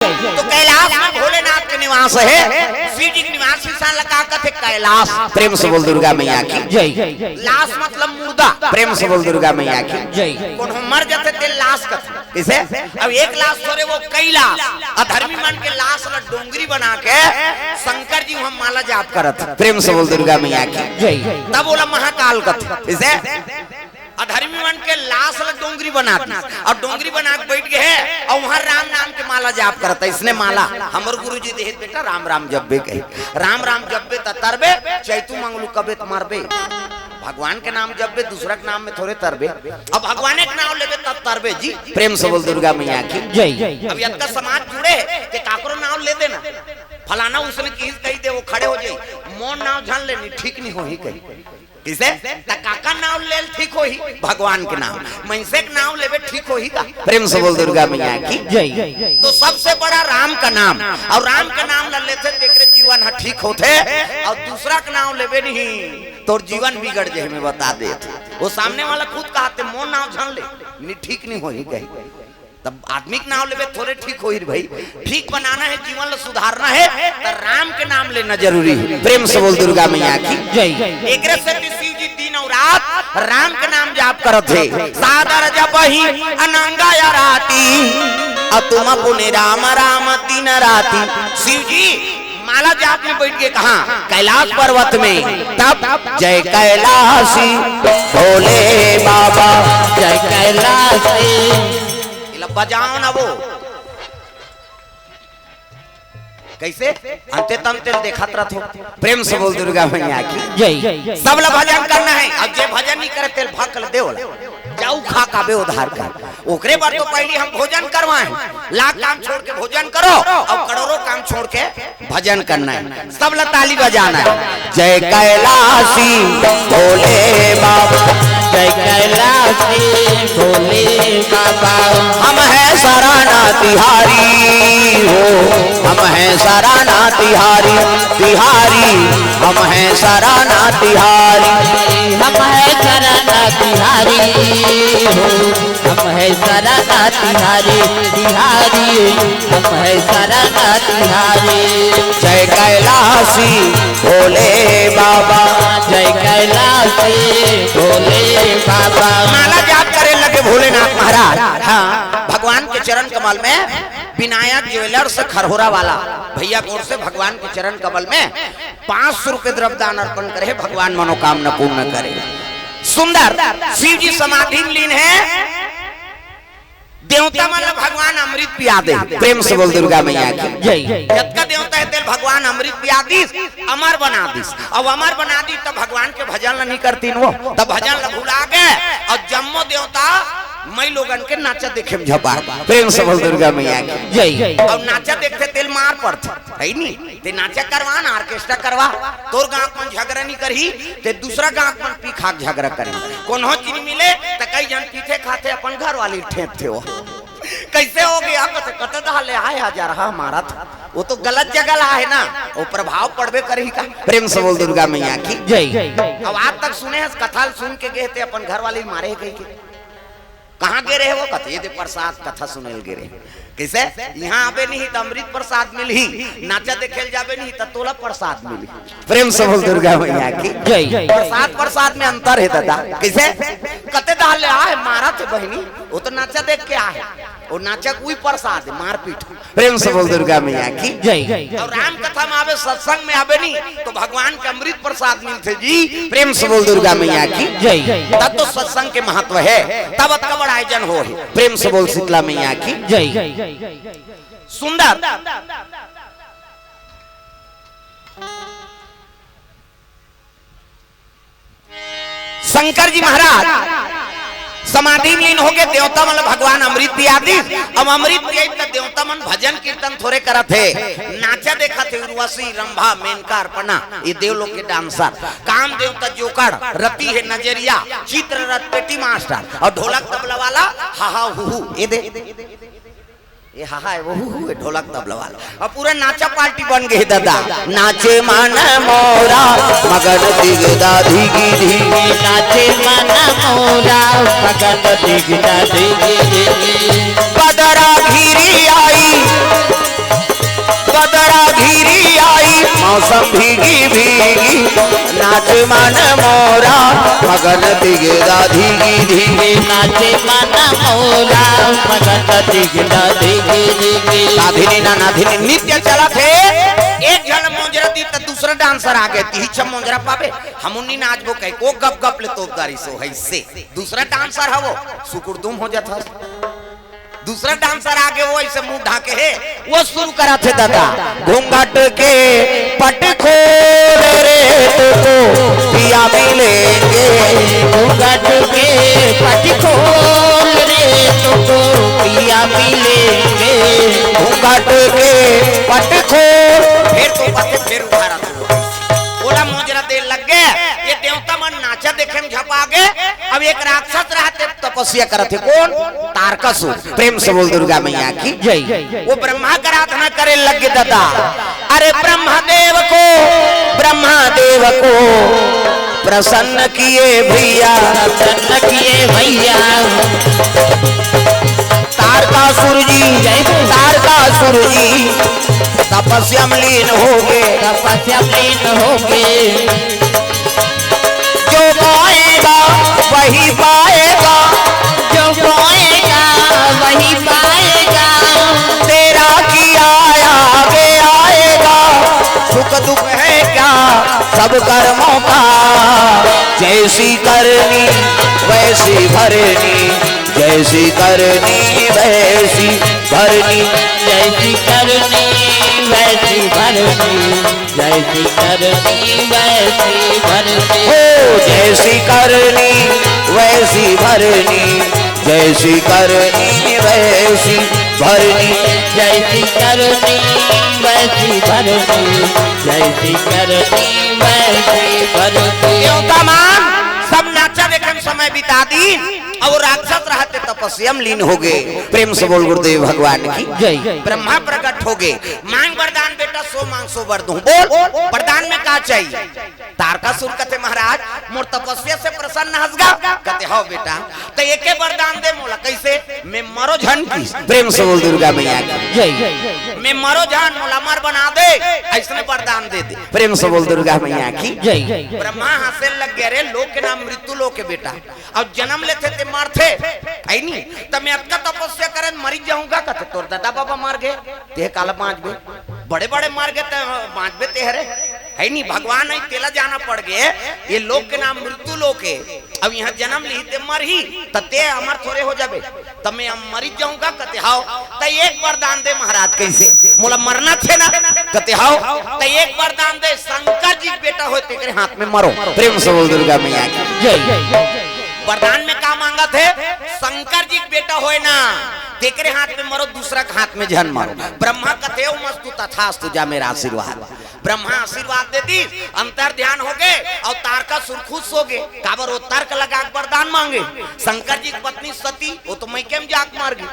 तो कैलाश में भोलेनाथ के निवास है। शिव जी के निवास स्थान लगा थे कैलाश। प्रेम से बोल दुर्गा मैया की जय। लाश मतलब मुर्दा। प्रेम से बोल दुर्गा मैया की जय। कौन मर जाते थे लाश का किसे। अब एक लाश थोड़े वो कई लाश अधर्मी मन के लाश ला डोंगरी बना के शंकर जी हम माला जाप करत। प्रेम से बोल दुर्गा मैया की जय। तब बोला महाकाल का इसे अधर्मी मन के लाश ला डोंगरी बना और डोंगरी बना के बैठ गए और वहां राम नाम के माला जाप करता। इसने माला हमर गुरुजी देह बेटा राम राम जब्बे कहे राम राम जब्बे तरबे चैतू मंगलू कबे तुम्हारे भगवान के नाम जब्बे दूसरा के नाम में थोड़े तरबे। अब भगवान के नाम लेबे तब तरबे जी। प्रेम से बोल दुर्गा मैया की जय। अब यद का समाज जुड़े के काकरो नाम ले देना फलाना उसने कही दे वो खड़े हो जाए मोन नाम जान लेनी ठीक नहीं हो ही कही किसे काका नाम ले ठीक हो ही भगवान के नाम मनसे के नाम लेवे ठीक हो ही का। प्रेम से बोल दुर्गा मैया की जय। तो सबसे बड़ा राम का नाम और राम का नाम न लेते देख रहे जीवन हा ठीक होते और दूसरा का नाम लेवे नहीं तो जीवन बिगड़ जाए में बता दे। वो सामने वाला खुद कहते मोन नाम जान ले ठीक नहीं हो ही कही तब आदमी के नाम लेवे थोड़े ठीक हो ही भाई। ठीक बनाना है जीवन सुधारना है तो राम के नाम लेना जरूरी है। प्रेम से बोल दुर्गा मैया की जय। एक शिव जी दिन और रात राम के नाम जाप करत थे सादर जब ही अनंगा या राती और तुम पुने राम राम दिन राती। शिव जी माला जाप में बैठ के कहा कैलाश पर्वत में तब जय कैलाशी भोले बाबा जय कैलाशी बजाओ ना वो कैसे अंते तंते देखत रहो। प्रेम से बोल दुर्गा मैया की जय। सब ला भजन करना है अब जे भजन नहीं करे तेल भाकल देव जाऊ खा का बे उधार कर ओकरे बार तो पहले हम भोजन करवाए लाख काम छोड़ के भोजन करो और करोड़ों काम छोड़ के भजन करना है। सब ला ताली बजाना है जय कैलाशी भोले बाबा जय कैलाशी भोले बाबा। हम है सराना तिहारी हो हम है सराना तिहारी तिहारी हम है सराना तिहारी हम है सराना तिहारी हो हम है सराना तिहारी तिहारी हम है सराना तिहारी। जय कैलाशी भोले बाबा जय कैलाशी भोले बाबा। माला जाप करे लगे भोलेनाथ महाराज। हाँ भगवान के चरण कमल में विनायक ज्वेलर्स खरहोरा वाला भैया गौर से भगवान के चरण कमल में 500 रुपए द्रव्यदान अर्पण करे भगवान मनोकामना पूर्ण करे। सुंदर शिव जी समाधि लीन है देवता मतलब भगवान अमृत पिया दे। प्रेम से बोल दुर्गा मैया की जय। जब का देवता है तेल भगवान अमृत पिया दीस अमर बना दीस अब अमर बना दी तब भगवान के भजन नहीं करती वो तब भजन भुला गए और जम्मो देवता मई लोगन के नाचा देखे में झपा। प्रेम से बोल दुर्गा मैया की जय। और नाचा देखते तेल मार पड़ता है नहीं ते नाचा करवा ना ऑर्केस्ट्रा करवा तोर गांव में झगड़ा नहीं करही ते दूसरा गांव में पी खा झगड़ा करी कोनो चीज मिले तो कई जन पीठे खाते अपन घर वाली ठेप थे वो कैसे हो गया कत ले आए हजार हमारा था वो तो गलत जगह है ना वो प्रभाव पड़बे करी का। प्रेम से बोल दुर्गा मैया की जय। अब आज तक सुने कथा सुन के गए थे अपन घर वाली मारे गई के कहाँ गे रहे वो कथे दे प्रसाद कथा सुनेल गे रहे कैसे यहाँ आबे नहीं तो अमृत प्रसाद मिली नाचा देखेल जाबे नहीं तो तोला प्रसाद मिली। प्रेम से बोल दुर्गा मैया की जय। प्रसाद में अंतर है दादा कैसे कते दाल आए मारा थे बहनी वो तो नाचा देख के आए वो नाचा कोई प्रसाद है मारपीट। प्रेम से बोल दुर्गा मैया की जय। और राम कथा में आवे सत्संग में आवे नहीं तो भगवान के अमृत प्रसाद मिलते जी। प्रेम से बोल दुर्गा मैया की जय। तब तो सत्संग के महत्व है तब का बड़ा आयोजन हो। प्रेम से बोल शीतला मैया की जय। सुंदर शंकर जी महाराज समाधि लीन हो गए देवता मन भगवान अमृत पिया दी। अब अमृत पिया तो देवता मन भजन कीर्तन थोड़े करत है नाचा देखा थे उर्वशी रंभा मेनका अर्पणा ये देवलोक के डांसर काम देवता जोकड़ रति है नजरिया चित्र रथ पेटी मास्टर और ढोलक तबला वाला हाहा हु ये दे ये हाहा है वो हु ढोलक तबला वाला और पूरा नाचा पार्टी बन गई दादा। नाचे मन मोरा मगन दिगदा धिगी धिगी नाचे मन मोरा मगन दिगदा धिगी धिगी बदरा घिरी आई मौसम भीगी भीगी नाच मन मोरा मगन दिगदा धीगी धीगी नाचे मन मोरा मगन दिगदा धीगी धीगी साधिनी ना नाधिनी नित्य चला थे एक जन मोजरा दी तो दूसरा डांसर आ गए ती छम मोजरा पावे हम उन्नी नाचबो कह को गप गप ले तोपदारी सो है से दूसरा डांसर है वो सुकुरदुम हो जाता दूसरा डांसर आगे वो ऐसे मुंह ढाके है वो शुरू करा थे दादा घूंघट के पट खोल रे तुको पिया मिलेंगे घूंघट के पट खोल रे तुको पिया मिलेंगे घूंघट के पट खोल फिर तो पते फिर उठारा बोला मोजरा दे लग गए ये देवता मन नाचा देखे में झपा गए अब एक राक्षस रहते तपस्या करते कौन तारकासुर प्रेम से बोल दुर्गा मैया की जय वो ब्रह्मा का आराधना करे लग गए दादा अरे ब्रह्मदेव को प्रसन्न किए भैया प्रसन्न किए भैया तारकासुर जी तपस्या में लीन हो गए जो पाएगा वही पाएगा तेरा किया आगे आएगा सुख दुख है क्या सब कर्मों का जैसी करनी वैसी भरनी जैसी करनी वैसी भरनी जैसी करनी वैसी भरनी जैसी करनी वैसी भरनी हो जैसी करनी वैसी भरनी जैसी करनी वैसी भरनी जैसी करनी वैसी भरनी जैसी करनी वैसी भरनी सब नाचा देखे समय बिता दी और राक्षस रहते तपस्या में लीन हो गए प्रेम से बोल गुरुदेव भगवान की जय ब्रह्मा प्रकट हो गए मांग वरदान बेटा सो मांग सो वर दूं बोल वरदान में क्या चाहिए तारकासुर कहते महाराज मोर तपस्या से प्रसन्न हसगा कहते हो बेटा तो एके वरदान दे मोला कैसे मैं मरो झन की प्रेम से बोल दुर्गा मैया की जय मैं मरो झन मोला मर बना दे ऐसने वरदान दे दे प्रेम से बोल दुर्गा मैया की जय ब्रह्मा हंसे लग गए रे लोक के नाम मृत्यु लोक के बेटा और जन्म लेते थे मरते है नहीं तब मैं अक्का तपस्या करे मरी जाऊंगा कहते तोर दादा बाबा मार गए ते काला बांचबे बड़े बड़े मार गए तो बांचबे तेहरे है नहीं भगवान नहीं तेला जाना पड़ गए ये लोक के नाम मृत्यु लोक है अब यहाँ जन्म ली ते मर ही ते अमर थोड़े हो जाबे तब मैं मरी जाऊंगा कहते हाओ तो एक वरदान दे महाराज कैसे मोला मरना थे ना कहते हाओ तो एक वरदान दे शंकर जी बेटा हो तेरे हाथ में मरो प्रेम से बोल दुर्गा मैया की जय वरदान में क्या मांगा थे शंकर जी बेटा होए ना तेरे हाथ में मरो दूसरा के हाथ में जन मारो ब्रह्मा कथे मस्तु तथास्तु जा मेरा आशीर्वाद ब्रह्मा आशीर्वाद दे दी अंतर ध्यान हो गए और तारकासुर खुश हो गए काबर वो तर्क लगा वरदान मांगे शंकर जी की पत्नी सती वो तो मैं केम जाक मार गई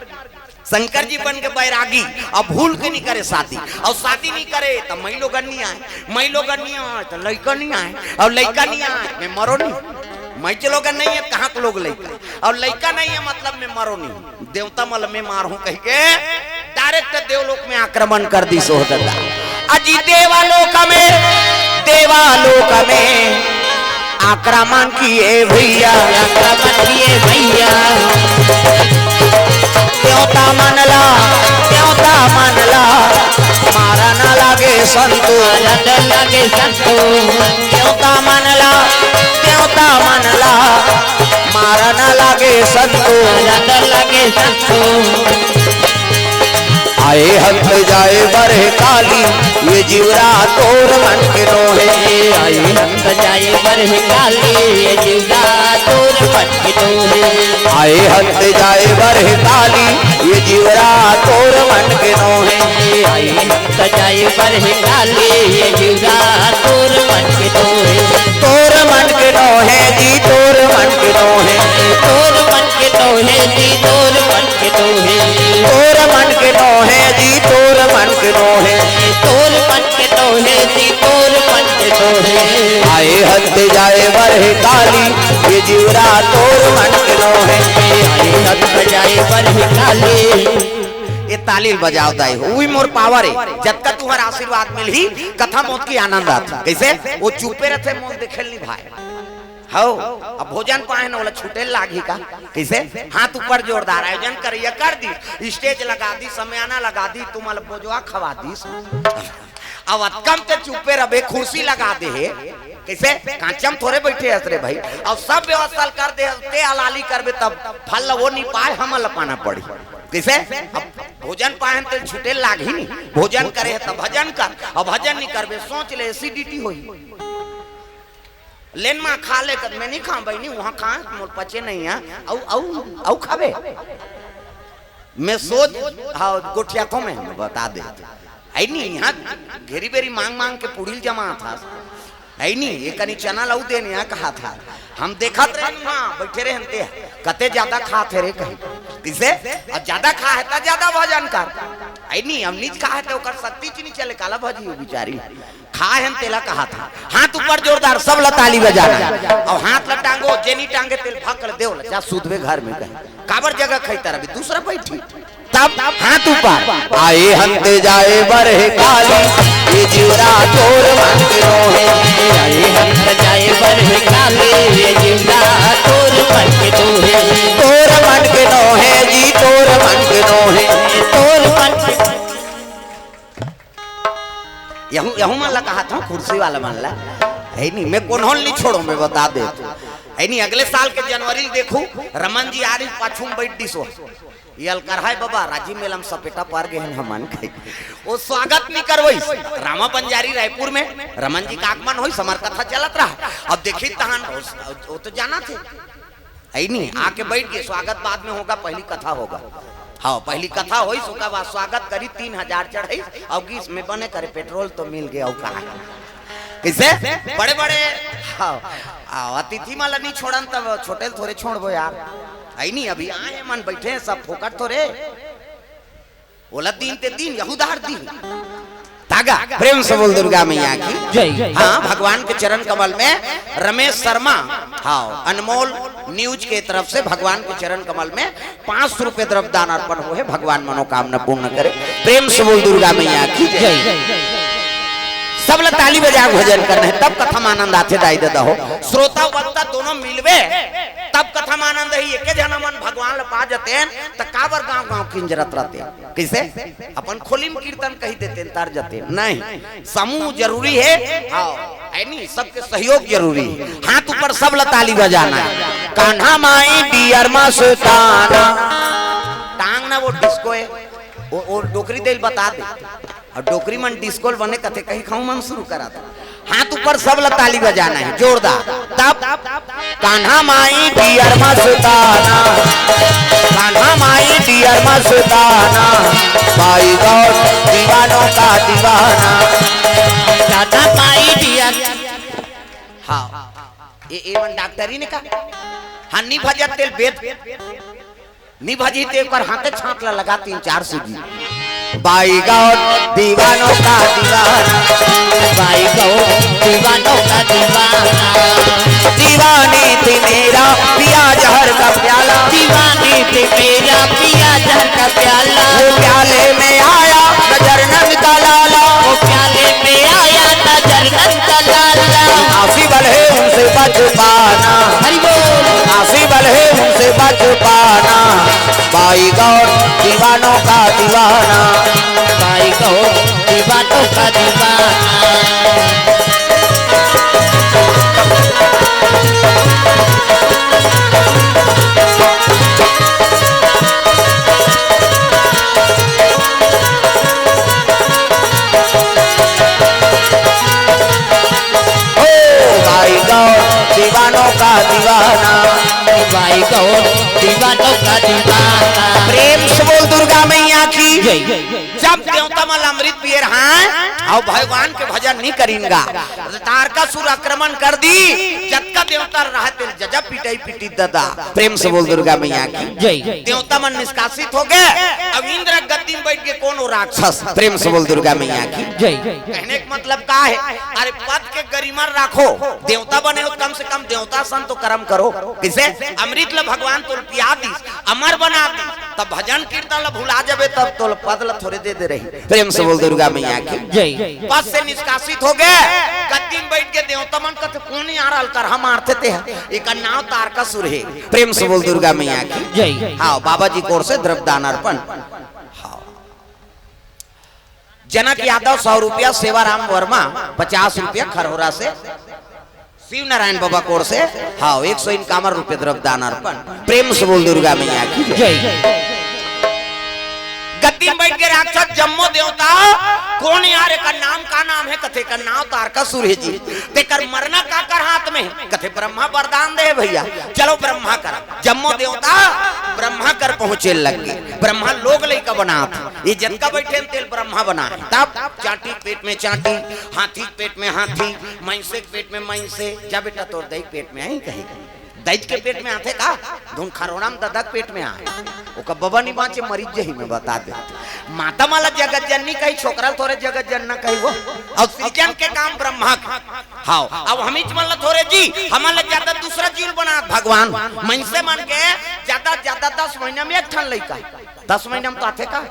शंकर जी बन के बैरागी अब भूल के नहीं करे शादी और शादी नहीं करे तो मैं लोग नहीं आए तो लड़का नहीं आए और लड़का नहीं आए मैं मरो नहीं मैं चलोगा नहीं है कहाँ के लोग लड़का और लड़का नहीं है मतलब मैं मरो नहीं देवता मल में मार हूं कह के डायरेक्ट देवलोक में आक्रमण कर दी सोहदता अजी देवालोक में आक्रमण किए भैया त्योता मनला मारा न लागे संतो त्योता मनला मारा न लागे संतो आए हथ जाए बरह काली ये जीवरा तोर मन के नोहे आए हथ जाए बरह काली ये जीवरा तोर मन के नोहे आए हथ जाए बरह काली ये जीवरा तोर मन के नोहे आए हथ जाए बरह काली ये जीवरा तोर मन के नोहे तोर मन के नोहे जी तोर मन के नोहे तोर मन के नोहे जी तोर मन के नोहे तोर मन के नोहे जी तोर मन के नोहे तोर मन के नोहे जी तोर मन के नोहे आए हथ जाए बरह काली ये जीवरा तोर मन के नोहे आए हथ जाए बरह काली ये ताली बजाओ दाई हो वही मोर पावर है जब तक तुम्हारा आशीर्वाद मिल ही कथा मौत की आनंद आता कैसे वो चुपे रहते मौत देखेल नहीं भाई हो अब भोजन पाए ना बोला छूटे लागी का कैसे हाथ ऊपर जोरदार आयोजन करिए कर दी स्टेज लगा दी समयाना लगा दी तुम बोझवा खवा दी अब कम ते चुपे रहे कुर्सी लगा दे है कैसे कांचम थोड़े बैठे हसरे भाई अब सब व्यवस्था कर दे ते हलाली करबे तब फल वो नहीं पाए हम लपाना पड़ी कैसे अब भोजन पाए ते छूटे लाग ही नहीं भोजन करे तब भजन कर और भजन नहीं करबे सोच ले एसिडिटी होई लेन में खा ले कर मैं नहीं खा भाई नहीं वहां खा मोर पचे नहीं है औ खाबे मैं सोच हाँ गोठिया को मैं बता दे आई नहीं यहाँ घेरी बेरी मांग मांग के पुड़िल जमा था आई नहीं ये कनी चना लाऊ देने यहाँ कहा था हम देखा थे हाँ बैठे रहे कते ज्यादा खाते रे कहीं किसे और ज्यादा खा है तो ज्यादा भजन कर आई नहीं हम नीच खा है तो कर शक्ति नहीं चले काला भजी बिचारी खा है तेला कहा था हाथ ऊपर जोरदार सब लताली बजाना और हाथ लटांगो जेनी टांगे तेल फकड़ देओ जा सूदवे घर में कहीं काबर जगह खैता रही दूसरा बैठी तब हाथ ऊपर आए हंते जाए बरहे काली ये जीवरा तोर मन के रोहे आए हंते जाए बरहे काली ये जीवरा तोर मन के रोहे तोर मन के रोहे जी तोर मन के रोहे तोर मन यहूं मन कहा था कुर्सी वाला मन ला है नहीं मैं कौन नहीं छोड़ो मैं बता दे है नहीं अगले साल के जनवरी देखूं रमन जी आ रही पाछू बैठ दिसो ये अलकरहाय बाबा राजीव मेलम सपेटा पार गए हमन के वो स्वागत नहीं करवई रामा बंजारी रायपुर में रमन जी का आगमन होई समर कथा चलत रहा अब देखी तहन वो तो जाना थे है नहीं आके बैठ गए स्वागत बाद में होगा पहली कथा होगा हाँ पहली कथा हुई उसका बाद स्वागत करी 3000 चढ़ाई और गीस में बने करे पेट्रोल तो मिल गया कहा किसे बड़े बड़े हाँ अतिथि माला नहीं छोड़न तब छोटे थोड़े छोड़बो यार आई नहीं अभी आए मन बैठे हैं सब फोकट थोड़े बोला दिन ते दिन यहूदार दिन तागा प्रेम से बोल दुर्गा मैया की जय हाँ भगवान के चरण कमल में रमेश शर्मा हाँ अनमोल न्यूज के तरफ से भगवान के चरण कमल में 500 रुपए द्रव्यदान अर्पण हुए भगवान मनोकामना पूर्ण करे प्रेम से बोल दुर्गा मैया की जय सब लोग ताली बजा भजन करने तब कथा आनंद आते दाई दादा हो श्रोता वक्ता दोनों मिलवे तब कथा आनंद ही एक जना मन भगवान पा जते त काबर गांव गांव किंजरत रहते कैसे अपन खोली में कीर्तन कही देते तार जते नहीं समूह जरूरी है हाँ नहीं सबके सहयोग जरूरी है हाथ ऊपर सब लोग ताली बजाना है कान्हा माई डियर मस्ताना टांग ना वो डिस्को है वो डोकरी दिल बता दे और डोकरी मन डिस्कोल बने कथे कहीं खाऊं मन शुरू करा था हाथ ऊपर सब लोग ताली बजाना है जोरदार तब कान्हा माई डियर मस्ताना कान्हा माई डियर मस्ताना भाई गौर दीवानों का दीवाना कान्हा माई डियर हाँ ये मन डॉक्टरी ने कहा हाँ नहीं भजा तेल बेद नहीं भजी ते कर हाथे छांकला लगा 3-4 सूजी बाई गौर दीवानों का दीवाना भाई गौर दीवानों का दीवाना दीवानी थी मेरा पिया जहर का प्याला दीवानी थी मेरा पिया जहर का प्याला वो प्याले में आया नजर नंद का लाला वो प्याले में आया नजर नंद का लाला आसी बल है उनसे बच पाना हरि बोल आसी बल है उनसे बच पाना बाई गौर दीवानों का दीवाना भाई गौर दीवानों का दीवाना दीवानों का दीवाना भाई गौर दीवानों का दीवाना प्रेम से बोल दुर्गा मैया की जब देवता मल अमृत पिए हाँ और भगवान के भजन नहीं करेंगा तार का सुर आक्रमण कर दी जब का देवता रहते जजब पिटाई पिटी दादा प्रेम से बोल दुर्गा मैया की जय देवता मन निष्कासित हो गए अब इंद्र गद्दी में बैठ के कौन हो राक्षस प्रेम से बोल दुर्गा मैया की जय कहने का मतलब का है अरे पद के गरिमा राखो देवता बने हो कम से कम देवता सन तो कर्म करो किसे अमृत ल भगवान तो पिया दी अमर बना दी तब भजन कीर्तन ला भुला जाबे तब तो पदल थोड़े दे रही। प्रेम से बोल दुर्गा मैया की जय। पद से निष्कासित हो गए, गद्दी में बैठ के देवता मन कथे कौन आ रहल कर हम आरते ते एक नाव तार का सुर है। प्रेम से बोल दुर्गा मैया की जय। हाँ बाबा जी कोर से द्रव्यदान अर्पण। जनक यादव 100 रुपया, सेवाराम वर्मा 50 रुपया खरहोरा से, शिव नारायण बाबा कोर से हाँ 151 रुपये द्रव्यदान अर्पण। प्रेम से बोल दुर्गा मैया की जय। गद्दी में बैठ के राक्षस जम्मो देवता कौन यार का नाम का नाम है कथे का नाम तारका सुर है जी। ते कर मरना का कर हाथ में कथे ब्रह्मा वरदान दे भैया चलो ब्रह्मा कर। जम्मो देवता ब्रह्मा कर पहुंचे लग गए। ब्रह्मा लोग लेकर बना ये जनका बैठे तेल ब्रह्मा बना। तब चाटी पेट में चाटी, हाथी पेट में हाथी, मैंसे पेट में मैंसे। जा बेटा तोड़ दही पेट में आई कहीं दैज के पेट में आते का धुन खरोड़ाम ददक पेट में आए ओका बबा नहीं बाँचे मरीज जही में बता दे। माता माला जगत जननी कही छोकरा थोड़े जगत जनना कही वो और सृजन के काम ब्रह्मा हाँ। अब हम मतलब थोड़े जी हमारे ज्यादा दूसरा जीव बना भगवान मन से मन के ज्यादा 10 महीना में एक ठन लड़का 10 महीना में तो आते का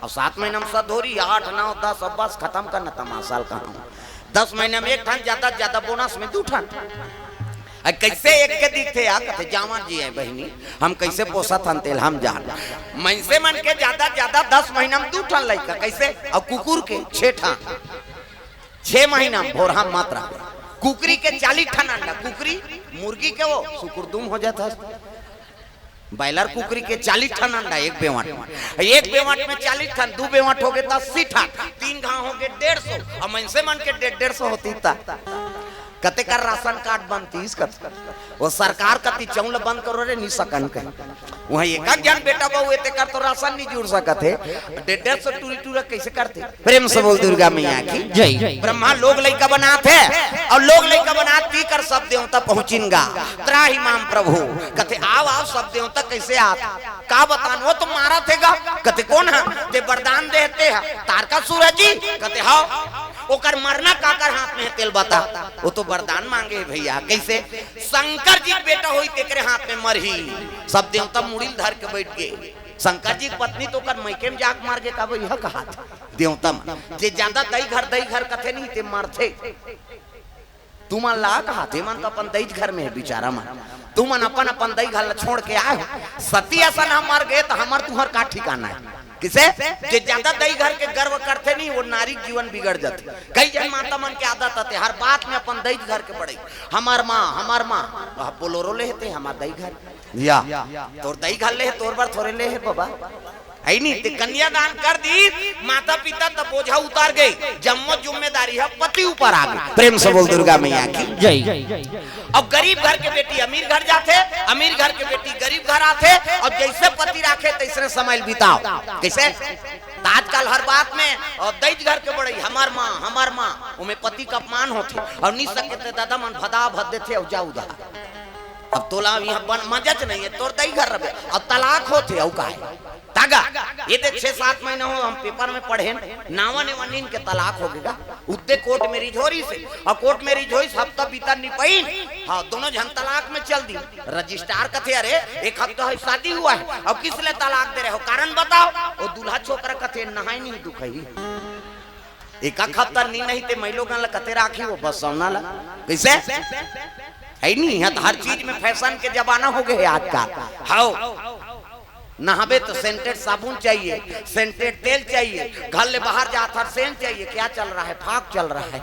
और 7 महीना में सधोरी 8 9 10 अब बस खत्म करना तमाशाल कहा 10 महीना में एक ठन ज्यादा बोनस में 2 ठन। कैसे एक के दिखते आ कथे जामा जी है बहनी हम कैसे पोसा था तेल हम जान मन से मन के ज्यादा 10 महीना में 2 ठन लड़का कैसे और कुकुर के 6 ठन 6 महीना में भोरहा मात्रा कुकरी के 40 ठन अंडा। कुकरी मुर्गी के वो सुकुरदुम हो जाता बैलर कुकरी के 40 ठन अंडा एक बेवाट में 40 ठन 2 बेवाट हो गए 80 ठन 3 घाव हो गए 150 और मन से मन के 150 होती था कते कर राशन कार्ड बनती वो सरकार कति चौल बंद करो रे नहीं सकन के वहां एक जन बेटा बहु एते कर तो राशन नहीं जुड़ सकते 150 टूरी कैसे करते। प्रेम से बोल दुर्गा मैया की जय। ब्रह्मा लोग लइका बनाते और लोग लइका बनाती कर सब देवता पहुंचिनगा त्राही माम प्रभु कथे आओ सब देवता कैसे आत का बतान वो तो मारा थेगा कथे कौन है ते वरदान देते हैं तारका सूरज जी कथे हां ओकर मरना काकर हाथ में तेल बता वो तो वरदान मांगे भैया कैसे शंकर जी बेटा होई तेरे हाथ में मरही सब देवता मुड़िल धर के बैठ गए। शंकर जी की पत्नी तो कर मैके में जाग मार के का यह कहा देवता जे ज्यादा दही घर कथे नहीं ते मरथे तू मन ला कहा थे मन तो अपन दही घर में है बेचारा मन तू मन अपन दही घर छोड़ के आए सती ऐसा हम मर गए तो हमार तुहर का ठिकाना है किसे जे ज्यादा दही घर के गर्व करते नहीं वो नारी जीवन बिगड़ जाते। कई जन माता मन के आदत आते हर बात में अपन दही घर के पड़े हमार माँ बोलोरो ले थे हमार दही घर या तोर दही घर ले तोर बार थोड़े ले है बाबा है नहीं ते कन्यादान कर दी माता पिता तब बोझा उतार गई जम्मो जिम्मेदारी है पति ऊपर आ गई। प्रेम से बोल दुर्गा मैया की जय। अब गरीब घर के बेटी अमीर घर जाते अमीर घर के बेटी गरीब घर आते और जैसे पति राखे तैसे समय बिताओ कैसे आजकल हर बात में और दैज घर के बड़े हमार माँ उमें पति का अपमान होते और नहीं सके दादा मन भदा भद देते और जाऊ दा अब तोला यहाँ मजच नहीं है तोर दही घर रहे और तलाक होते औ का तागा ये देख 6-7 महीने हो हम पेपर में पढ़े नावा ने वनीन के तलाक हो गया उद्दे कोर्ट में रिझोरी से और कोर्ट में रिझोरी हफ्ता बीता नहीं पाई हाँ दोनों जन तलाक में चल दी रजिस्ट्रार कथे अरे एक हफ्ता है शादी हुआ है अब किस लिए तलाक दे रहे हो कारण बताओ वो दूल्हा छोकरा कथे नहाई नहीं दुखई एक हफ्ता नहीं ते महिलो गन कथे राखी वो बस सौना ला कैसे है नहीं है हर चीज में फैशन के जमाना हो गए आज का हाँ नहाबे तो सेंटेड साबुन चाहिए सेंटेड तेल चाहिए घर ले बाहर जाता सेंट चाहिए क्या चल रहा है फाक चल रहा है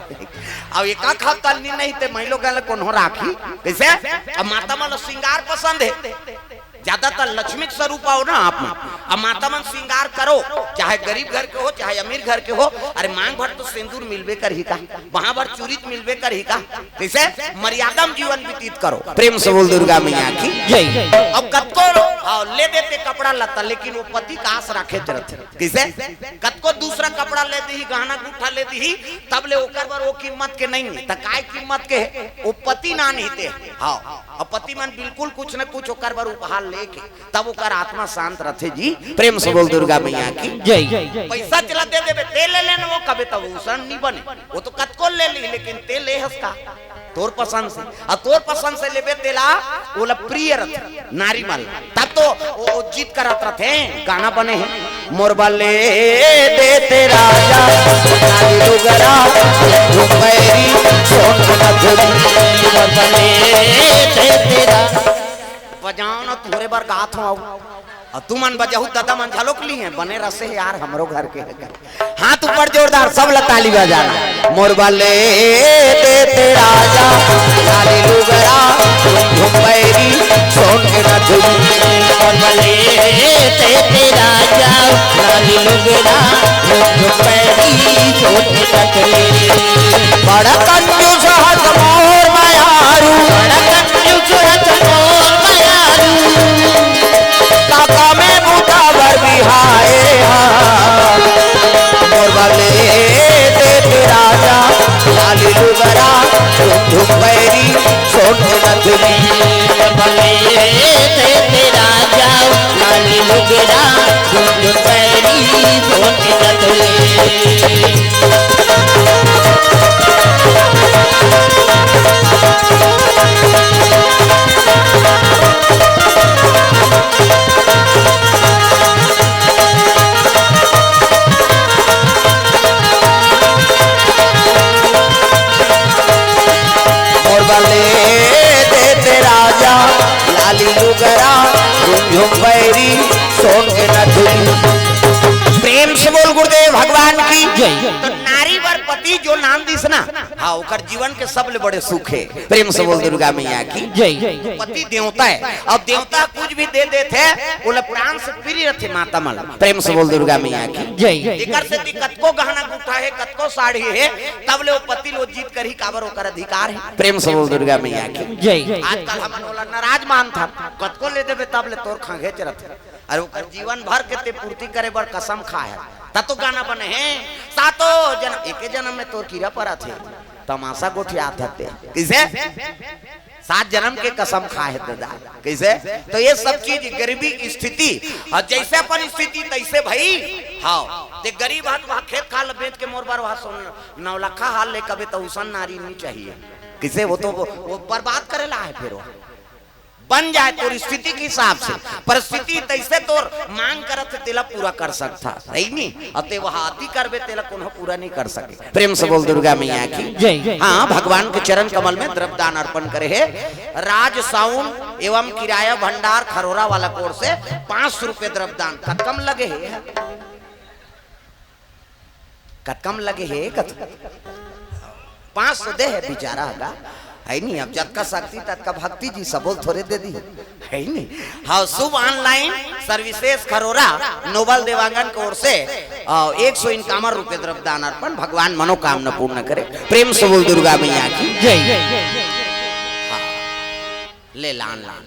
अब एक हफ्ता नहीं थे महिलो गल कौन हो राखी कैसे अब माता मन श्रृंगार पसंद है ज्यादातर लक्ष्मी स्वरूप आओ ना आप में अब माता मन श्रृंगार करो चाहे गरीब घर के हो चाहे अमीर घर के हो अरे मांग भर तो सिंदूर मिलबे कर ही का वहां भर चूरित मिलबे कर ही का कैसे मर्यादा में जीवन व्यतीत करो। प्रेम से बोल दुर्गा मैया की जय। अब कत्को ले देते कपड़ा लता लेकिन वो पति का आस रखे रहते कैसे कत्को दूसरा कपड़ा ले दी गहना गुठा ले दी तब ले ओकर बर वो कीमत के नहीं त काय कीमत के वो पति ना नहीं थे हाँ और पति मन बिल्कुल कुछ न कुछ ओकर बर उपहार लेके तब ओकर आत्मा शांत रहते जी। प्रेम से बोल दुर्गा मैया की जय। पैसा चला दे देबे तेल ले लेना वो कबे तब उसन नहीं बने वो तो कत्को ले ली लेकिन तेल ले हसका तोर पसंद से और तोर पसंद से लेबे तेला बोला प्रिय रथ नारी मल तब तो वो जीत करत रथे गाना बने हैं मोरबले दे तेरा राजा नारी लुगरा रुपैरी सोन नथुरी मोरबले दे तेरा बजाओ ना तोरे बार गात हो और तू मन बजाऊ दादा मन झलोक ली है बने रसे यार हमरो घर के हाथ ऊपर जोरदार सब ताली बजाना मोरबले दे तेरा राजा नारी लुगरा रुपैरी सोन नथुरी मोरबले दे तेरा राजा नारी लुगरा रुपैरी सोन नथुरी बड़ा कंजूस हस मोर मायारू बड़ा कंजूस हस मोर मायारू काका में मुतावर बिहाए मोरबले दे तेरा राजा लाली लुगरा रुपैरी सोन नथुरी मोरबले दे तेरा राजा लाली लुगरा रुपैरी सोन नथुरी मोरबले दे तेरा राजा लाली लुगरा रुपैरी सोन नथुरी प्रेम से बोल गुरुदेव भगवान की जय। तो नारी वर पति जो नाम दिस ना हाँ ओकर जीवन के सबले बड़े सुख है प्रेम से बोल दुर्गा मैया की जय। पति देवता है और देवता कुछ भी दे देते बोले प्राण से प्रिय रथे माता मल प्रेम से बोल दुर्गा मैया की जय। एकर से कतको गहना गुठा है कतको साड़ी है तब ले वो पति लो जीत कर ही काबर ओकर अधिकार है प्रेम से बोल दुर्गा मैया की जय। आजकल हमन बोला नाराज मान था कतको ले देबे तब ले तोर खांगे चरत अरे ओकर जीवन भर के ते पूर्ति करे बर कसम खा है तो गाना बने हैं सातो जन्म एके जन्म में तोर कीड़ा पड़ा थे तमाशा गोठिया थे किसे 7 जन्म के कसम खाए दादा कैसे तो ये सब चीज गरीबी स्थिति और जैसे अपन स्थिति तैसे भाई हाँ ते गरीब हाथ वहाँ खेत खाल बेच के मोर बार वहाँ सुन 9 लाख हाल ले कभी तो उसन नारी नहीं चाहिए किसे वो तो वो बर्बाद करेला है फिर वो बन जाए तोर स्थिति के हिसाब से परिस्थिति तैसे तोर मांग करत तेला पूरा कर सकता सही नहीं अते वहां अति करबे तेला कोनो पूरा नहीं कर सके प्रेम से बोल दुर्गा मैया की जय। हाँ भगवान के चरण कमल में द्रव्यदान अर्पण करे है राज साउन एवं किराया भंडार खरोरा वाला कोर से 500 रुपए द्रव्यदान कम लगे है कम लगे है 500 दे है बेचारा का है नहीं अब जब का शक्ति तब का भक्ति जी सबोल थोड़े दे दी है नहीं हाँ शुभ ऑनलाइन सर्विसेज खरोरा नोबल देवांगन की ओर से 151 रुपए द्रव्यदान अर्पण भगवान मनोकामना पूर्ण करे प्रेम से बोल दुर्गा मैया की जय। ले लान लान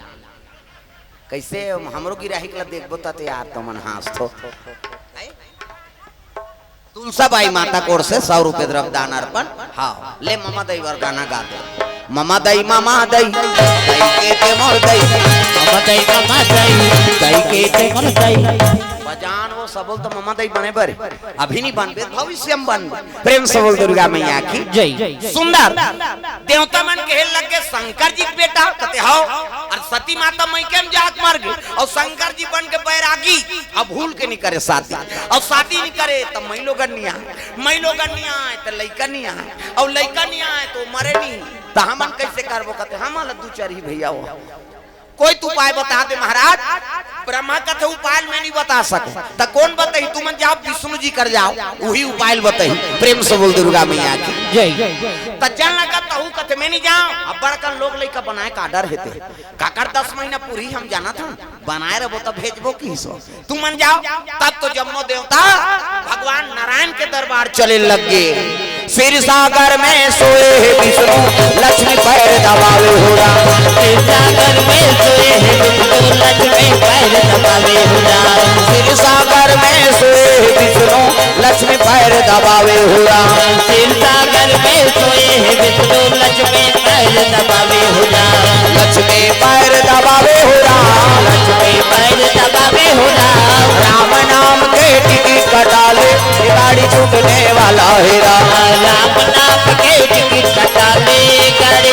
कैसे हमरो गिराही के देखबो त यार तुमन हास तो तुलसाबाई माता कोर से 100 रुपए द्रव्यदान अर्पण हाँ ले ममा दई वर गाना गा दे ममा दई दई के ते मोर दई ममा दई के ते मोर दई बजान वो सबल तो ममा दई बने बर अभी नहीं बनबे भविष्य में बन प्रेम से बोल दुर्गा मैया की जय। सुंदर देवता मन कहे लगे शंकर जी के बेटा कहते हो और सती माता मई के जात मर गई और शंकर जी बन के बैरागी अब भूल के नहीं करे शादी और शादी नहीं करे तो मई लोग नहीं आए तो लइका नहीं आए और लइका नहीं आए तो मरे नहीं तो हमन कैसे करबो कहते हम लद्दू चरी भैया हो कोई तो उपाय बता दे महाराज ब्रह्मा कथे उपाय में नहीं बता सके तो कौन बताई तुम जाओ विष्णु जी कर जाओ वही उपाय बताई प्रेम से बोल दुर्गा मैया की जय। तो चल लगा तहु कथे में नहीं जाओ अब बड़कन लोग लइका बनाए का डर हेते काकर 10 महीना पूरी हम जाना था बनाए रहो तो भेजबो की सो तुम मन जाओ तब तो जम्मो देवता भगवान नारायण के दरबार चले लग गए सिर सागर में सोए विष्णु लक्ष्मी पैर दबावे हो राम सागर में सोए विष्णु लक्ष्मी पैर दबावे हो राम सिर सागर में सोए विष्णु लक्ष्मी पैर दबावे हो राम सिर सागर में सोए विष्णु लक्ष्मी पैर दबावे हो राम लक्ष्मी पैर दबावे हो राम लक्ष्मी पैर दबावे हो राम राम नाम के टिकट कटा ले गाड़ी छूटने वाला है राम राम नाम के टिकट कटा ले गाड़ी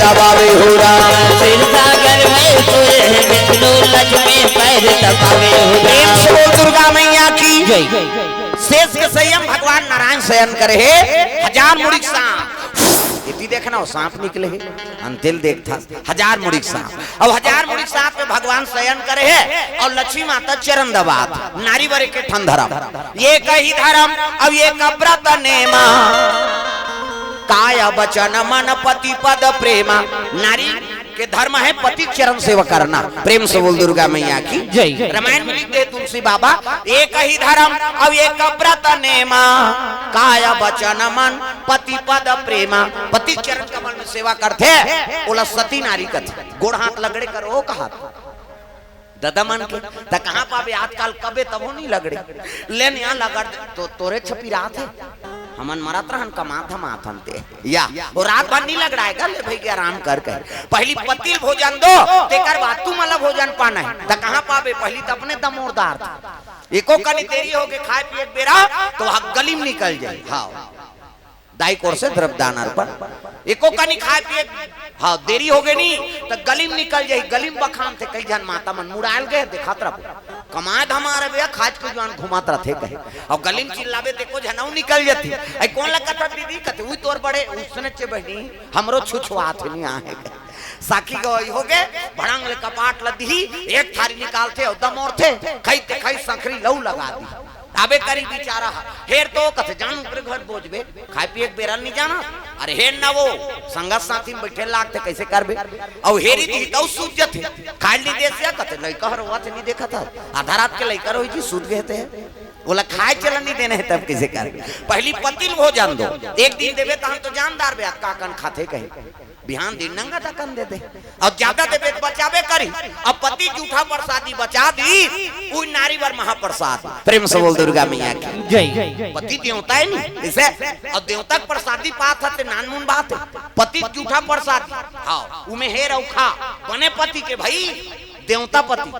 दबावे हो राम। क्षीर सागर में सोए विष्णु लक्ष्मी पैर दबावे हो प्रेम राम। से बोल दुर्गा मैया की जय। शेष के संयम भगवान नारायण शयन करे है, हजार मुड़िक सांप इति देखना हो सांप निकले है, अंतिल देखता हजार मुड़िक सांप। अब हजार मुड़िक सांप में भगवान शयन करे है और लक्ष्मी माता चरण दबात नारी वरे के ठन धर्म ये कही धर्म। अब ये व्रत नेमा काय वचन मन पति पद प्रेमा। नारी के धर्म है पति चरण सेवा करना। प्रेम से बोल दुर्गा मैया की जय। रामायण में लिखते तुलसी बाबा एक ही धर्म अब एक व्रत नेमा काय वचन मन पति पद प्रेमा। पति चरण कमल में सेवा करते बोला सती नारी कथे गोड़ हाथ लगड़े करो कहा ददमन के त कहां पावे आजकल कबे तबो नहीं लगड़े लेन यहां लगड़ तो तोरे छपी रात है हमन मरत रहन कमात हम आथन ते या वो रात भर नहीं लग रहा है ले भाई के आराम कर पहली पतिल भोजन दो तेकर बाद तू मला भोजन पाना है त कहां पावे पहली त अपने दमोरदार एको कनी देरी हो के खाए पिए बेरा तो गलीम निकल जाए। हां दाई कोर से द्रव्यदान अर्पण एको कनी खाए पिए हाँ देरी हो गई नहीं तो गलीम निकल जाये। गलीम बखान थे कई जन माता मन मुड़ाल गए देखत रह कमात हमारे भैया खाज के जवान घुमात रहे कहे और गलीम चिल्लावे देखो झनाऊ निकल जाती ऐ कौन लगता दीदी कहते हुई तोर बड़े उसने चे बहनी हमरो छुछुआत नहीं आहे साकी गई हो गए भड़ंग ले कपाट लदी एक थारी निकालते और दम और थे खाई संखरी लऊ लगा दी आबे करी बेचारा हेर तो कथे जानू करे घर बोझबे खाए पिए के बेरा नहीं जाना अरे हेर ना वो संगत साथी में बैठे लागते कैसे करबे और हेरी दी तो सूझत है खाए ली देसिया कथे लइका हरवा से नहीं देखा था आधा रात के लइका रोई जी सूझ गए थे बोला खाए चलन नहीं देने है तब कैसे कर पहली पतिल भोजन दो एक दिन देवे तो हम तो जानदार बे काकन खाते कहे बिहान दिन नंगा टकन दे दे और ज्यादा देवे तो बचावे करी अब पति जूठा प्रसादी बचा दी उन नारी वर महाप्रसाद। प्रेम से बोल दुर्गा मैया की जय। पति देवता है नहीं इसे और देवता प्रसादी पात है नानमुन बात है पति जूठा प्रसादी हाँ उमे हेर औखा बने पति के भाई देवता पति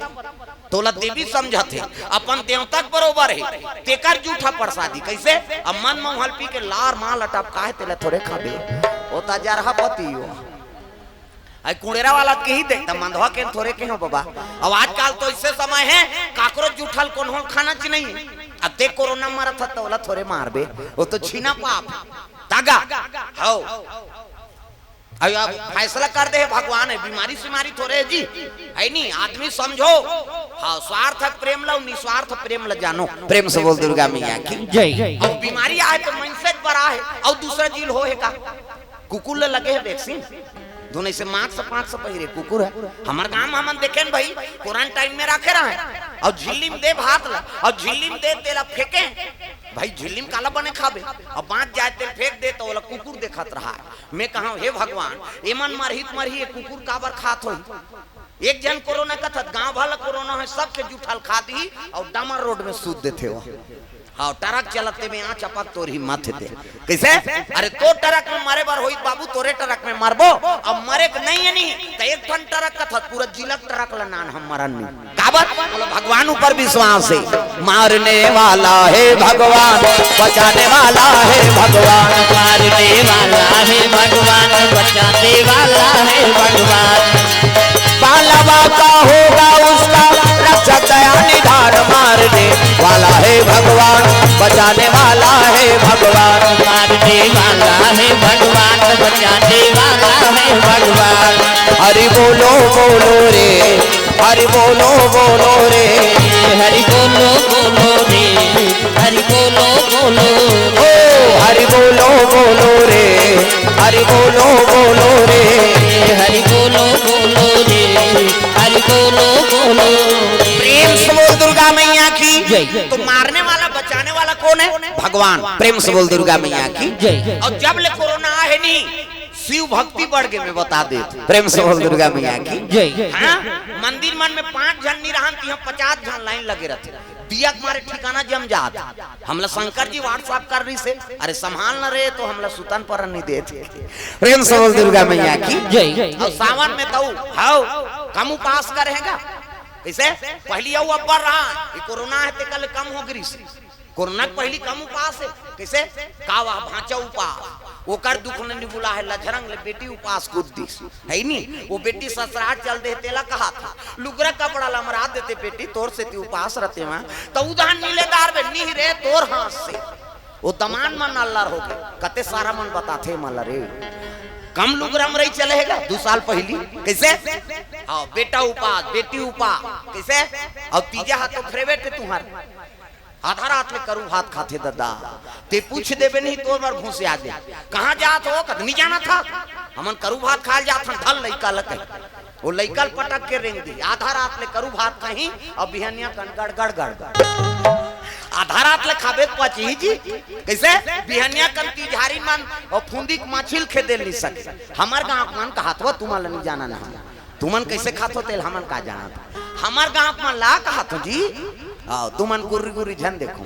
तोला देवी समझते अपन देवता बरोबर है तेकर जूठा प्रसादी कैसे अब मन मोहल पी के लार माल अटप काहे तेला थोड़े खाबे होता जरहा पति हो आई कुड़ेरा वाला के ही देखता मंधवा के थोड़े के हो बाबा। अब आजकल तो इससे समय है काकरो जूठल कौन हो खाना ची नहीं अब देख कोरोना मरत था तोला थोड़े मारबे वो तो छीना पाप तागा हो अब फैसला कर दे भगवान है बीमारी सीमारी थोड़े है जी है नहीं आदमी समझो हाँ स्वार्थ प्रेम लो निस्वार्थ प्रेम ल जानो। प्रेम से बोल दुर्गा मैया की जय। अब बीमारी आए तो मनसे बड़ा है और दूसरा जील हो है का कुकुर लगे है वैक्सीन दोनों से मास्क से पहिरे कुकुर है हमारे गांव हमन देखे भाई क्वारंटाइन में रखे रहे और झिल्ली में दे भात ला और झिल्ली में दे तेला फेंके भाई झिल्ली में काला बने खाबे और बांट जाए तेल फेंक दे तो वाला कुकुर देखत रहा है। मैं कहा हे भगवान एमन मरही कुकुर काबर खात हो एक जन कोरोना का था गांव वाला कोरोना है सबके जूठल खा दी और डामर रोड में सूत देते हो हाँ ट्रक चलते में यहाँ चपक तोर हिम्मत थे कैसे अरे तो ट्रक में मारे बार होई बाबू तोरे ट्रक में मारबो अब मरे नहीं है नहीं तो एक टन ट्रक का था पूरा जिला ट्रक ला नान हम मरन नहीं काबर बोलो भगवान ऊपर विश्वास है मारने वाला है भगवान बचाने वाला है भगवान मारने वाला है भगवान बचाने वाला है भगवान पालवा का होगा उसका रक्षक दया निधान मारने वाला है भगवान बचाने वाला है भगवान मारने वाला है भगवान बचाने वाला है भगवान। हरि बोलो बोलो रे हरि बोलो बोलो रे हरि बोलो बोलो रे हरि बोलो बोलो ओ हरि बोलो बोलो रे हरि बोलो बोलो रे हरि बोलो बोलो रे हरि बोलो बोलो प्रेम से बोल दुर्गा मैया की जय। तो मारने वाला बचाने वाला कौन है भगवान। प्रेम से बोल दुर्गा मैया की जय। और जब ले कोरोना है नहीं शिव भक्ति बढ़ के मैं बता दे प्रेम से बोल दुर्गा मैया की जय। हाँ मंदिर मन में 5 जन नहीं रहन 50 जन लाइन लगे रहते दिया हमारे ठिकाना जम जात हमला शंकर जी व्हाट्सएप कर रही से अरे संभाल न रहे तो हमला सुतन पर नहीं देते। प्रेम से बोल दुर्गा मैया की जय। और सावन में तो हाउ कम उपास करेगा कैसे पहली अब बढ़ रहा ये कोरोना है ते कल कम हो गई कोरोना पहली कम उपास है कैसे कावा भांचा उपास ओकर दुख नहीं बुला है लझरंग ले बेटी उपास कूद दी है नी वो बेटी ससुराल चल दे तेला कहा था लुगरा कपड़ा लमरा देते बेटी तोर से ती उपास रहते वहां तो उधान नीलेदार में नी रे तोर हाथ से वो दमान मन अल्लाह हो गए कते सारा मन बताते मल रे कम लुगरा में रही चलेगा 2 साल पहली कैसे हाँ बेटा उपास बेटी उपास कैसे और तीजा हाथ तो फेवरेट है तुम्हारे आधा रात में करू भात खाते दादा ते पूछ देवे नहीं तो मर घूसे आ दे कहाँ जात हो कद नहीं जाना था हमन करू भात खा जात हम धल लइका लके वो लइकल पटक के रेंग दी आधा रात में करू भात कहीं और बिहनिया कन गड़ गड़ गड़ आधा रात ले खाबे पची जी कैसे बिहनिया कन तिजहारी मन और फुंदी माछिल खे दे नहीं सके हमार गांव मन कहा तो तुमन नहीं जाना ना तुमन कैसे खातो तेल हमन का जाना था हमार गांव मन ला कहा तो जी आओ तुमन गुर्री गुर्री झन देखो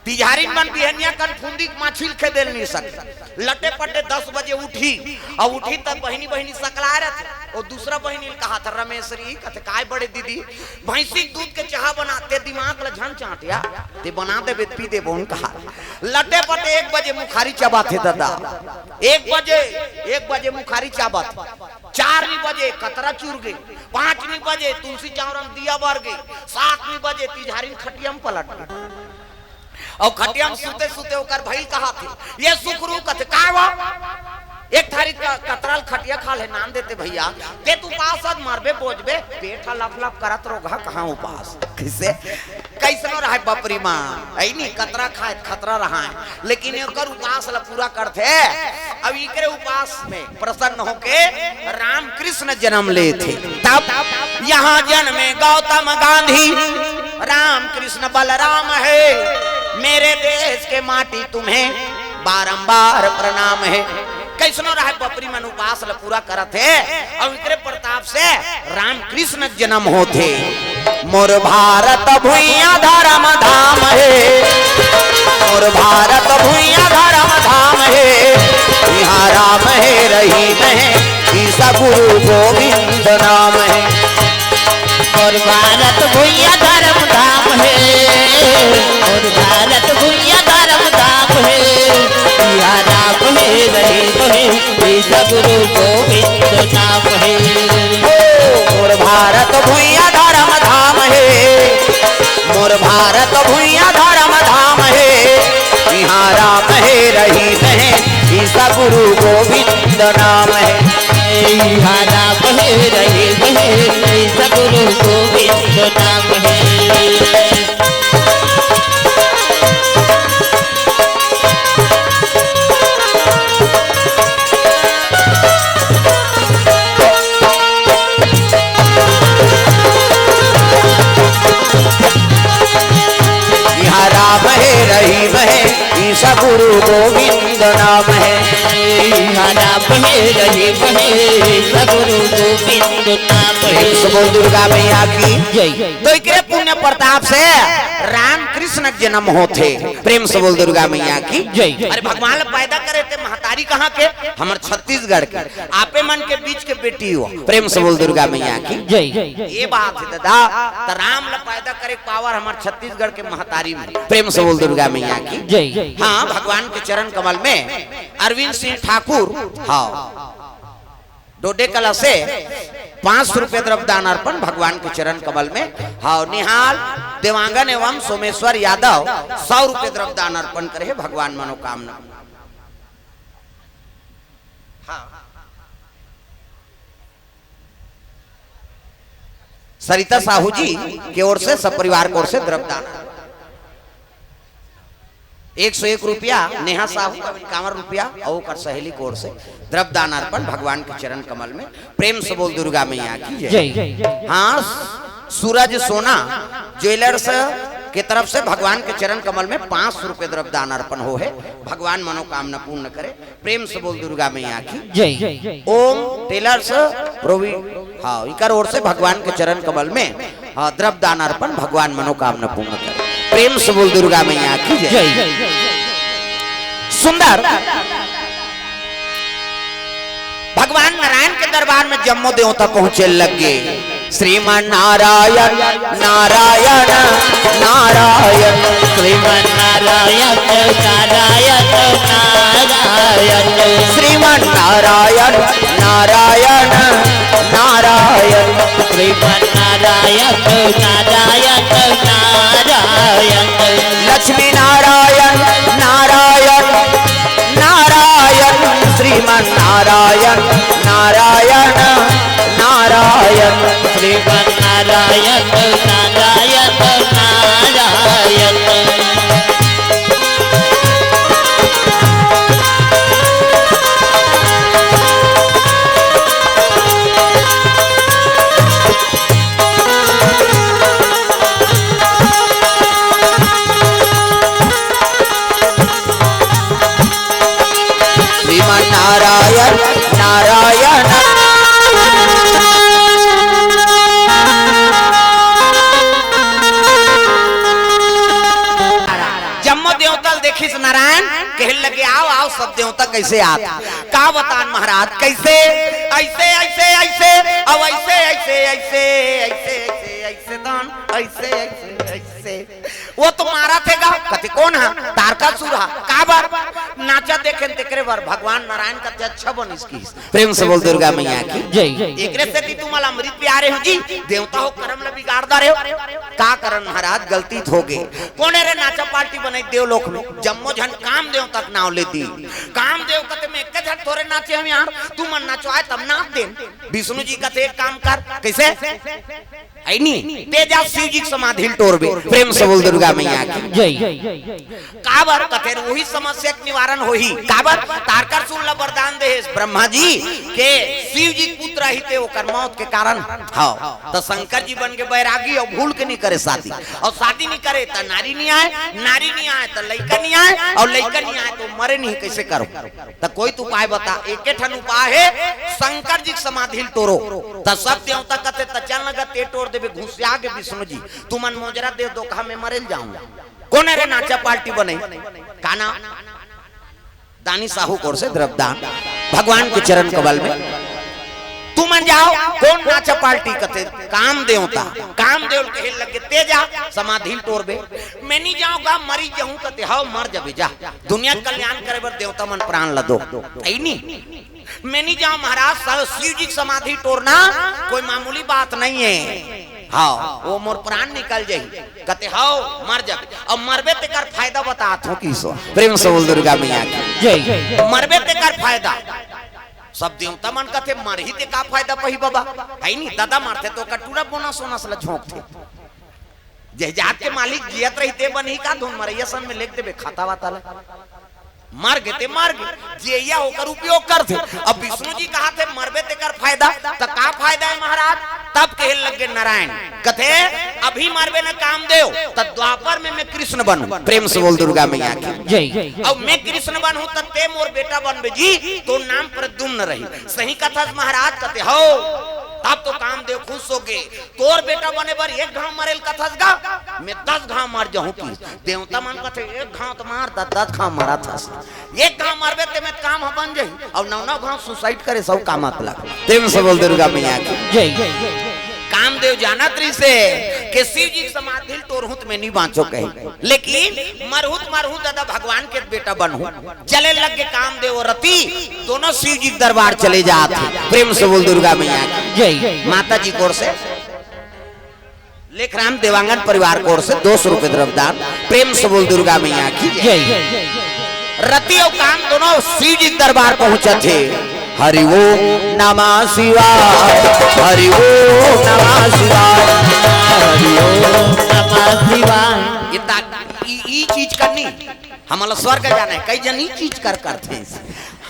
तिजहारी मन बिहनिया कन फुंदी माछिल खे दे नहीं सके लटे पटे 10 बजे उठी और उठी तब बहनी बहनी सकला रहे और दूसरा बहनी कहा था रमेशरी कहते काय बड़े दीदी भैंसी दूध के चाह बनाते दिमाग ला झन चाटिया ते बना दे पी दे बोन कहा लटे पटे 1 बजे मुखारी चबाते दादा 1 बजे मुखारी चबात 4 बजे कतरा चूर गई 5 बजे तुलसी चावरम दिया बर गई 7 बजे तिजहारी खटियम पलट गई और खटियम सुते सुते होकर भाई कहा थे ये सुखरू कथे का एक थारी कतरल खटिया खा ले नाम देते भैया ते तू पास मारबे बोझबे पेठा लप लप करत रोगा कहां उपास कैसे कैसनो रहा बपरी मां ऐ नहीं कतरा खाए खतरा रहा है लेकिन एकर उपास ला पूरा करते अब इकरे उपास में प्रसन्न होके राम कृष्ण जन्म ले थे तब यहां जन्मे गौतम गांधी राम कृष्ण बलराम है मेरे देश के माटी तुम्हें बारंबार प्रणाम है कैसनो रहा बपरी मन उपास ल पूरा करत है और इकरे प्रताप से राम कृष्ण जन्म होते मोर भारत भुइया धर्म धाम है मोर भारत भुइया धर्म धाम है यहाँ राम है रहीम है ईसा गुरु गोविंद नाम है और भारत भुइया धर्म धाम है और भारत भुइया धर्म धाम है यहाँ राम है रहीम है ईसा गुरु गोविंद नाम है मोर भारत भुइया धर्म धाम है मोर भारत भुइया धर्म धाम है यहाँ राम है रहीम है ईसा गुरु गोविंद नाम है यहाँ राम है रहीम है ईसा गुरु गोविंद नाम है राम है रहीम है ईसा गुरु गोविंद नाम है राम है रहीम है ईसा गुरु गोविंद नाम है बोल दुर्गा मैया की जय तो इकरे पुण्य प्रताप से राम कृष्ण जन्म होते प्रेम से बोल दुर्गा मैया की जय अरे भगवान पैदा करे थे महतारी कहाँ के हमर छत्तीसगढ़ के आपे मन के बीच के बेटी हो प्रेम से बोल दुर्गा मैया की जय ये बात है दादा तो राम ला पैदा करे पावर हमर छत्तीसगढ़ के महतारी में प्रेम से बोल दुर्गा मैया की जय हाँ भगवान के चरण कमल में अरविंद सिंह ठाकुर हाँ डोडे कला से 500 रुपए द्रव्यदान अर्पण भगवान के चरण कमल में हाँ निहाल देवांगन एवं सोमेश्वर यादव 100 रुपए द्रव्यदान अर्पण करे भगवान मनोकामना हाँ। सरिता साहू जी की ओर से सब परिवार की ओर से द्रव्यदान 101 रुपया नेहा साहू 51 रुपया और कर सहेली की ओर से द्रव्यदान अर्पण भगवान के चरण कमल में प्रेम से बोल दुर्गा मैया की जय हाँ सूरज सोना ज्वेलर्स के तरफ से भगवान के चरण कमल में 500 रुपए द्रव्यदान अर्पण हो है भगवान मनोकामना पूर्ण करे प्रेम से बोल दुर्गा मैया की जय ओम टेलर्स प्रोवी हाँ इकर ओर से भगवान के चरण कमल में द्रव्यदान अर्पण भगवान मनोकामना पूर्ण करे प्रेम से बोल दुर्गा मैया की जय सुंदर भगवान नारायण के दरबार में जम्मो देवता पहुंचे लगे श्रीमान नारायण नारायण नारायण श्रीमन नारायण नारायण नारायण श्रीमन नारायण नारायण नारायण श्रीमन नारायण नारायण नारायण लक्ष्मी नारायण नारायण नारायण श्रीमन नारायण नारायण नारायण श्रीमन नारायण नारायण नारायण श्रीमन नारायण नारायण जम्मो देवतल देखिस नारायण कहे लगे आओ आओ सब देवता कैसे आत का बतान महाराज कैसे ऐसे ऐसे ऐसे अब ऐसे ऐसे ऐसे ऐसे ऐसे ऐसे दान ऐसे ऐसे ऐसे वो तो मारा थे गा कति कौन है तारकासुर का बार नाचा देखे तेकरे बार भगवान नारायण का ते अच्छा बन इसकी प्रेम से बोल दुर्गा मैया की जय एकरे से कि तुम अमृत प्यारे हो जी देवता हो कर्म ल बिगाड़दा रहे हो का करन महाराज गलती हो गई कोने रे नाचा पार्टी बनाई देवलोक में जम्मो जन कामदेव तक नाव लेती कामदेव कते में एक झट थोड़े नाचे हम यार तू मन नाचवाए तब नाच दे विष्णु जी कते एक काम कर कैसे आई नहीं तेजा शिव जी समाधि तोड़बे प्रेम से बोल दुर्गा मैया की जय काबर कथे वही समस्या के निवारण होही काबर तारकासुर ला वरदान दे ब्रह्मा जी के शिव जी पुत्र हिते ओकर मौत के कारण हां तो शंकर जी बन के बैरागी और भूल के नहीं करे शादी और शादी नहीं करे तो नारी नहीं आए तो लड़का नहीं आए और लड़का नहीं आए तो मरे नहीं कैसे करो तो कोई तो उपाय बता एक ठन उपाय है शंकर जी समाधि तोड़ो तो सब देवता कथे त चल लगा ते तोड़ देबे घुसिया के विष्णु जी तुमन मोजरा दे दो कहा मैं मरेल जाऊंगा कौन रे नाचा पार्टी बने काना दानी साहू कोर से द्रव्यदान भगवान के चरण कमल में तुम जाओ कौन नाचा पार्टी कथे काम देवता काम देव कहे लगे तेजा समाधि तोड़बे मैं नहीं जाऊंगा मरी जाऊं कथे हां मर जाबे जा दुनिया कल्याण करे बर देवता मन प्राण ल दो ऐ नहीं मैं नहीं जाऊं महाराज शिव जी समाधि तोड़ना कोई मामूली बात नहीं है हाँ वो मोर प्राण निकल जाई कहते हाओ मर जाबे अब मरबे ते कर फायदा बतात हो किसो प्रेम से बोल दुर्गा मैया की जय मरबे ते कर फायदा सब देवता मन कहते मर ही ते का फायदा पही बाबा है नहीं दादा मारते तो कटूरा बोना सोना सला झोंकते जे जात के मालिक जियत रहिते बन ही का धुन मरैया सन में लिख देबे खाता वाता मर गए जे होकर उपयोग करते अब विष्णु जी कहा थे मरबे ते कर फायदा तो का फायदा है महाराज तब कहे लगे नारायण कथे अभी मरबे न काम देव तब द्वापर में मैं कृष्ण बनूं प्रेम से बोल दुर्गा मैया की जय अब मैं कृष्ण बनूं तब ते मोर बेटा बनबे जी तो नाम प्रद्युम्न रही सही कथा महाराज कथे हो तब तो कामदेव खुश हो गए तोर बेटा बने बर एक घाव मरेल कथस गा मैं 10 घाव मर जाऊं की देवता मन कथे एक घाव तो मार 10 घाव मारा था एक घाव मरबे ते में काम बन जाई और 9 घाव सुसाइड करे सब काम अतला प्रेम से बोल दुर्गा मैया की जय कामदेव जाना त्री से कि शिव जी समाधि तोड़हुत में नहीं बांचो कहे लेकिन मरहुत दादा भगवान के बेटा बनहु चले लग के कामदेव रति दोनों शिव जी दरबार चले जाते प्रेम से बोल दुर्गा मैया जय माता जी कोर से लेखराम देवांगन परिवार कोर से 200 रुपए द्रव्यदान प्रेम से बोल दुर्गा मैया की जय रति और काम दोनों शिव जी दरबार पहुंचे थे हरि ओम नमः शिवाय हरि ओम नमः शिवाय हरि ओम नमः शिवाय ये चीज करनी हमारा स्वर्ग जाना है कई जन चीज करते हैं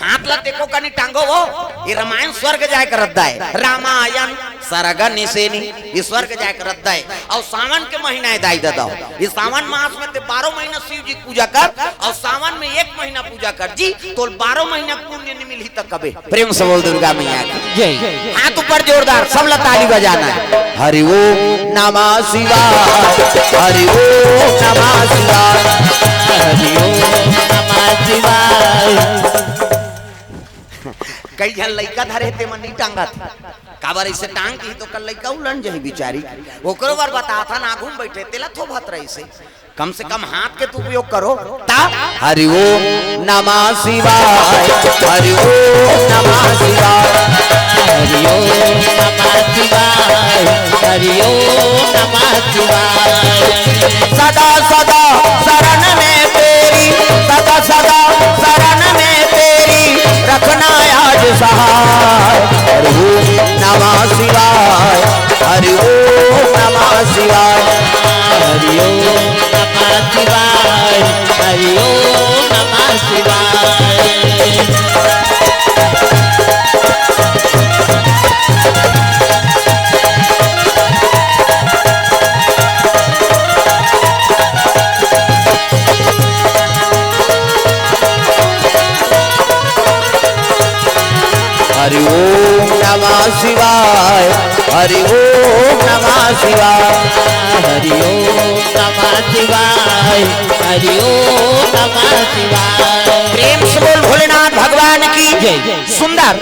हाथ ला देखो कनी टांगो वो ये रामायण स्वर्ग जाए कर रद्दा है रामायण सरग निसेनी ये स्वर्ग जाए कर रद्दा है और सावन के महीना है दाई दादा ये सावन मास में 12 महीना शिव जी पूजा कर और सावन में 1 महीना पूजा कर जी तो 12 महीना पुण्य नहीं मिली तक कबे प्रेम से बोल दुर्गा मैया की जय हाथ ऊपर जोरदार सब ताली बजाना है हरि ओम नमः शिवाय हरि ओम नमः शिवाय हरि ओम नमः शिवाय कई जन लइका धरे ते मन नहीं टांगा काबर ऐसे टांग दी तो कल लइका उलन जही बिचारी ओकरो बार बता था ना घूम बैठे तेला थो भत रही से कम से कम हाथ के तू उपयोग करो ता हरि ओम नमः शिवाय हरि ओम नमः शिवाय हरि ओम नमः शिवाय हरि ओम नमः शिवाय सदा सदा शरण में तेरी सदा सदा शरण में तेरी रखना आज सहाय हरि ओम नमः शिवाय हरि ओम नमः शिवाय हरि ओम नमः शिवाय हरि ओम नमः शिवाय हरि ओम नमः शिवाय हरि ओम नमः शिवाय हरि ओम नमः शिवाय हरि ओम नमः शिवाय प्रेम से बोल भोलेनाथ भगवान की जय। सुंदर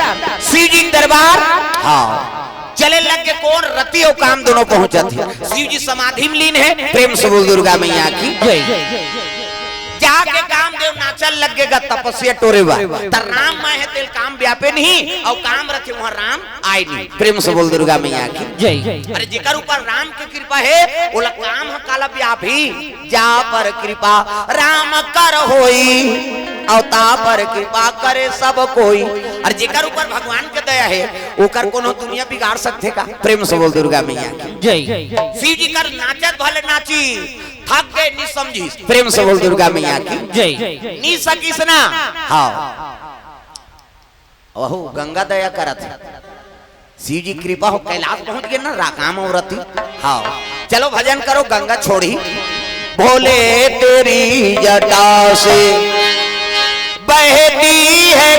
शिव जी दरबार हाँ चले लग के कौन रति और काम दोनों पहुंचत है शिव जी समाधि में लीन है प्रेम से बोल दुर्गा मैया की जाके कामदेव नाचल लगेगा तपस्या टोरेवा त राम मैं है तेल काम व्यापे नहीं और काम रखे वहां राम आए नहीं प्रेम से बोल दुर्गा मैया की जय अरे जेकर ऊपर राम की कृपा है ओला काम है काला व्यापी जा पर कृपा राम कर होई अवता पर कृपा करे सब कोई और जेकर ऊपर भगवान के दया है ओकर कोनो दुनिया बिगाड़ सकते का प्रेम से बोल दुर्गा मैया की जय शिव जी कर नाचत भले नाची थक गए नहीं समझी प्रेम से बोल दुर्गा मैया की जय नी सकीस ना हाँ ओहो गंगा दया करत शिव जी कृपा हो कैलाश पहुंच गए ना राकाम औरती हाँ चलो भजन करो गंगा छोड़ी भोले तेरी जटा से बहती है